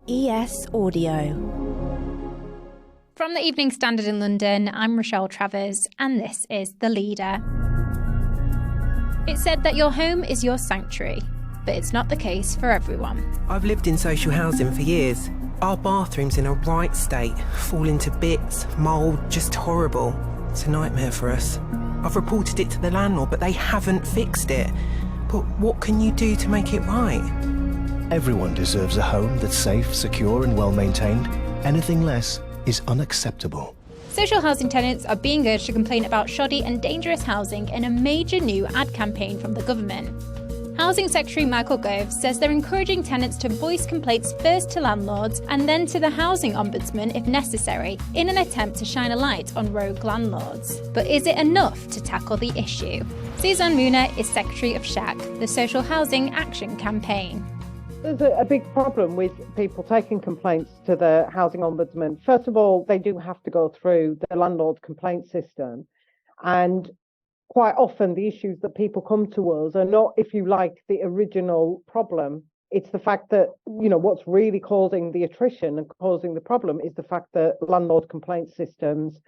ES Audio. From the Evening Standard in London, I'm Rochelle Travers, and this is The Leader. It's said that your home is your sanctuary, but it's not the case for everyone. I've lived in social housing for years. Our bathroom's in a right state, falling to bits, mould, just horrible. It's a nightmare for us. I've reported it to the landlord, but they haven't fixed it. But what can you do to make it right? Everyone deserves a home that's safe, secure and well maintained. Anything less is unacceptable. Social housing tenants are being urged to complain about shoddy and dangerous housing in a major new ad campaign from the government. Housing Secretary Michael Gove says they're encouraging tenants to voice complaints first to landlords and then to the Housing Ombudsman if necessary, in an attempt to shine a light on rogue landlords. But is it enough to tackle the issue? Suzanne Muna is Secretary of SHAC, the Social Housing Action Campaign. There's a big problem with people taking complaints to the Housing Ombudsman. First of all, they do have to go through the landlord complaint system. And quite often the issues that people come to us are not, if you like, the original problem. It's the fact that, what's really causing the attrition and causing the problem is the fact that landlord complaint systems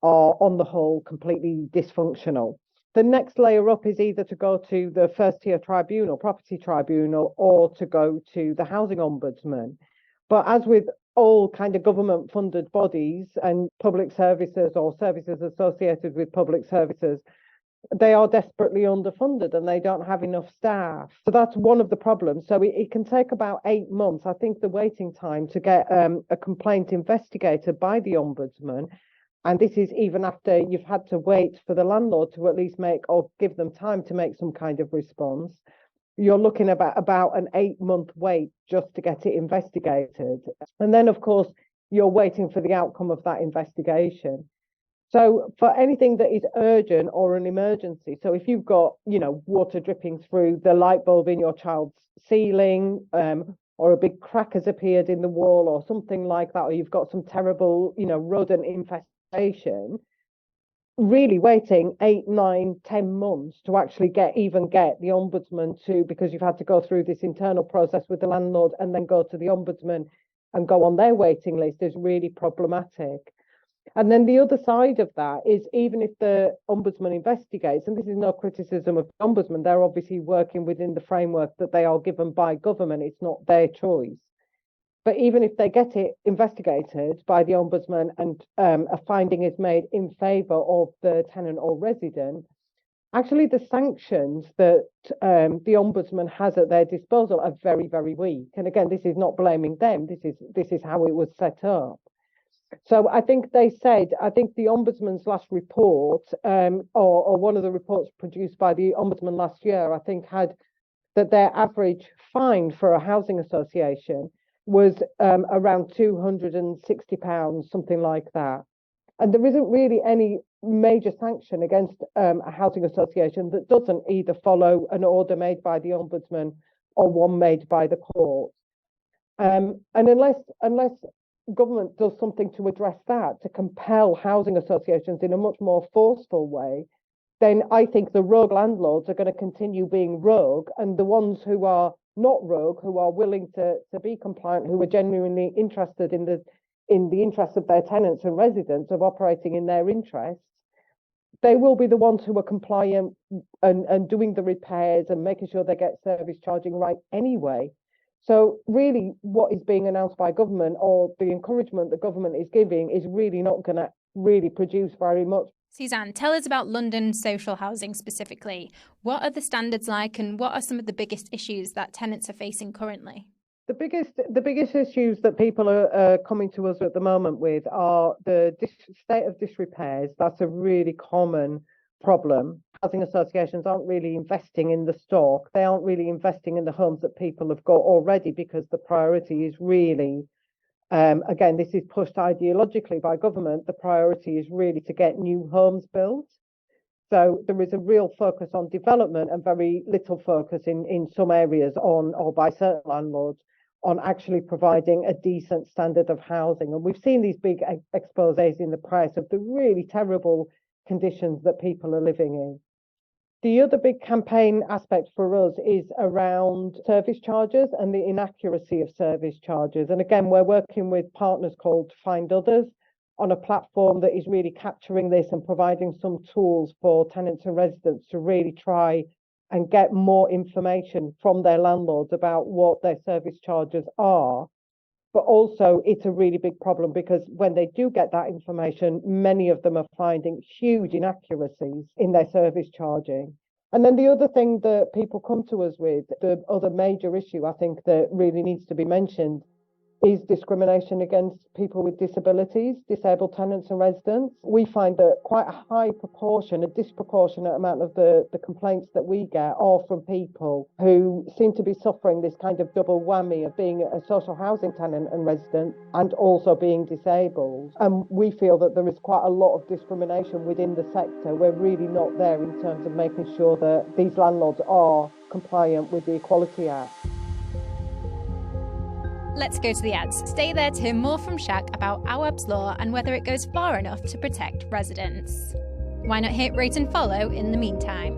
are, on the whole, completely dysfunctional. The next layer up is either to go to the first tier tribunal, property tribunal, or to go to the Housing Ombudsman. But as with all kind of government funded bodies and public services or services associated with public services, they are desperately underfunded and they don't have enough staff. So that's one of the problems. So it can take about 8 months. I think the waiting time to get a complaint investigated by the Ombudsman, and this is even after you've had to wait for the landlord to at least make or give them time to make some kind of response. You're looking about an 8-month wait just to get it investigated. And then, of course, you're waiting for the outcome of that investigation. So for anything that is urgent or an emergency, so if you've got, water dripping through the light bulb in your child's ceiling, or a big crack has appeared in the wall or something like that, or you've got some terrible, rodent infestation, really waiting 8, 9, 10 months to actually get the Ombudsman to, because you've had to go through this internal process with the landlord and then go to the Ombudsman and go on their waiting list is really problematic. And then the other side of that is, even if the Ombudsman investigates, and this is no criticism of the Ombudsman, they're obviously working within the framework that they are given by government, it's not their choice. But even if they get it investigated by the Ombudsman and a finding is made in favour of the tenant or resident, actually the sanctions that the Ombudsman has at their disposal are very, very weak. And again, this is not blaming them, this is how it was set up. So I think the Ombudsman's last report, or one of the reports produced by the Ombudsman last year, I think had that their average fine for a housing association was around £260, something like that. And there isn't really any major sanction against a housing association that doesn't either follow an order made by the Ombudsman or one made by the court. And unless government does something to address that, to compel housing associations in a much more forceful way, then I think the rogue landlords are going to continue being rogue, and the ones who are not rogue, who are willing to be compliant, who are genuinely interested in the interests of their tenants and residents, of operating in their interests, they will be the ones who are compliant and doing the repairs and making sure they get service charging right anyway. So really what is being announced by government, or the encouragement the government is giving, is really not going to really produce very much. Suzanne, tell us about London social housing specifically. What are the standards like, and what are some of the biggest issues that tenants are facing currently? The biggest issues that people are coming to us at the moment with are the state of disrepairs. That's a really common problem. Housing associations aren't really investing in the stock. They aren't really investing in the homes that people have got already, because the priority is really, again, this is pushed ideologically by government, the priority is really to get new homes built. So there is a real focus on development and very little focus in some areas on, or by certain landlords, on actually providing a decent standard of housing. And we've seen these big exposés in the press of the really terrible conditions that people are living in. The other big campaign aspect for us is around service charges and the inaccuracy of service charges. And again, we're working with partners called Find Others on a platform that is really capturing this and providing some tools for tenants and residents to really try and get more information from their landlords about what their service charges are. But also, it's a really big problem because when they do get that information, many of them are finding huge inaccuracies in their service charging. And then the other thing that people come to us with, the other major issue I think that really needs to be mentioned, is discrimination against people with disabilities, disabled tenants and residents. We find that quite a high proportion, a disproportionate amount of the complaints that we get are from people who seem to be suffering this kind of double whammy of being a social housing tenant and resident and also being disabled. And we feel that there is quite a lot of discrimination within the sector. We're really not there in terms of making sure that these landlords are compliant with the Equality Act. Let's go to the ads. Stay there to hear more from SHAC about Awab's law and whether it goes far enough to protect residents. Why not hit rate and follow in the meantime?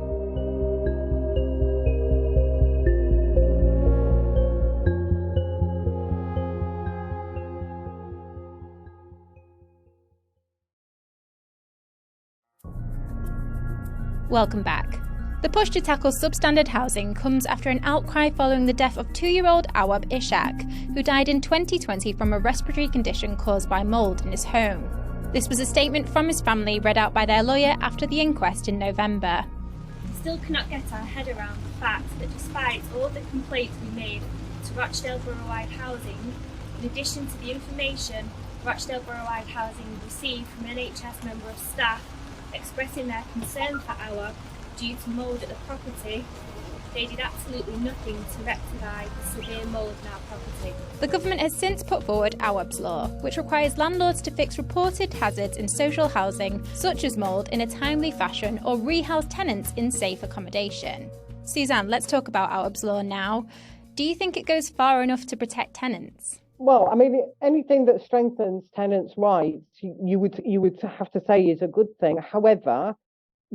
Welcome back. The push to tackle substandard housing comes after an outcry following the death of 2-year-old Awab Ishaq, who died in 2020 from a respiratory condition caused by mould in his home. This was a statement from his family read out by their lawyer after the inquest in November. We still cannot get our head around the fact that despite all the complaints we made to Rochdale Borough-wide Housing, in addition to the information Rochdale Borough-wide Housing received from an NHS member of staff expressing their concern for Awab due to mould at the property, they did absolutely nothing to rectify the severe mould in our property. The government has since put forward Awab's law, which requires landlords to fix reported hazards in social housing, such as mould, in a timely fashion or rehouse tenants in safe accommodation. Suzanne, let's talk about Awab's law now. Do you think it goes far enough to protect tenants? Well, I mean, anything that strengthens tenants' rights, you would have to say is a good thing. However,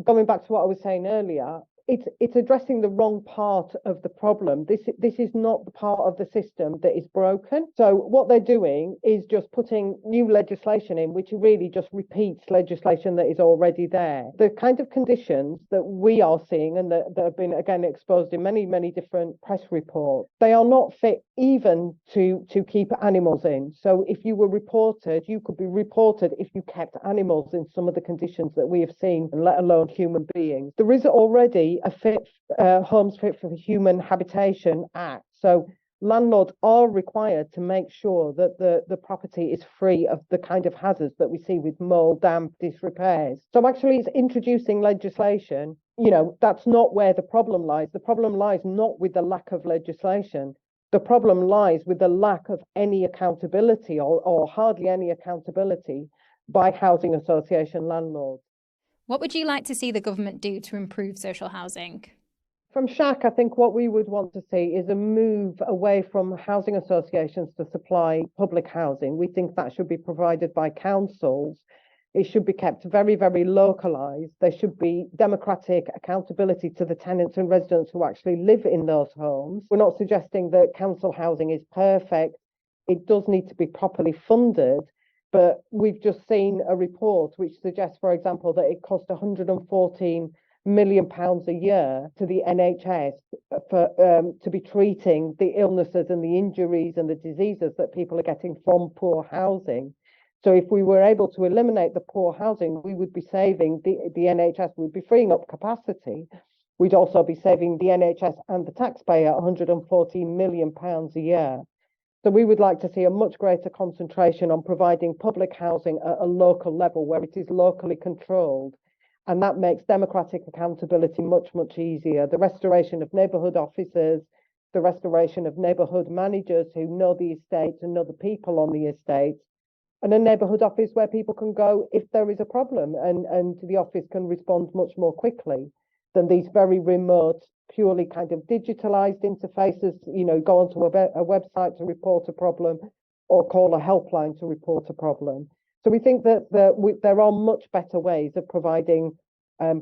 going back to what I was saying earlier, it's addressing the wrong part of the problem. This is not the part of the system that is broken. So what they're doing is just putting new legislation in, which really just repeats legislation that is already there. The kind of conditions that we are seeing and that have been, again, exposed in many, many different press reports, they are not fit even to keep animals in. So if you were reported, you could be reported if you kept animals in some of the conditions that we have seen, and let alone human beings. There is already a Homes Fit for Human Habitation Act. So landlords are required to make sure that the property is free of the kind of hazards that we see with mold, damp, disrepairs. So actually it's introducing legislation. That's not where the problem lies. The problem lies not with the lack of legislation. The problem lies with the lack of any accountability or hardly any accountability by housing association landlords. What would you like to see the government do to improve social housing? From SHAC, I think what we would want to see is a move away from housing associations to supply public housing. We think that should be provided by councils. It should be kept very, very localised. There should be democratic accountability to the tenants and residents who actually live in those homes. We're not suggesting that council housing is perfect. It does need to be properly funded. But we've just seen a report which suggests, for example, that it cost £114 million a year to the NHS to be treating the illnesses and the injuries and the diseases that people are getting from poor housing. So if we were able to eliminate the poor housing, we would be saving the NHS, we'd be freeing up capacity. We'd also be saving the NHS and the taxpayer £114 million a year. So we would like to see a much greater concentration on providing public housing at a local level where it is locally controlled. And that makes democratic accountability much, much easier. The restoration of neighbourhood officers, the restoration of neighbourhood managers who know the estates and know the people on the estates, and a neighbourhood office where people can go if there is a problem and the office can respond much more quickly than these very remote, purely kind of digitalized interfaces, go onto a website to report a problem or call a helpline to report a problem. So we think that there are much better ways of providing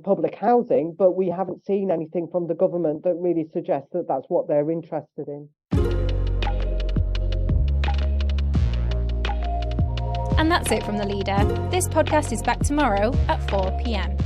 public housing, but we haven't seen anything from the government that really suggests that that's what they're interested in. And that's it from The Leader. This podcast is back tomorrow at 4 p.m.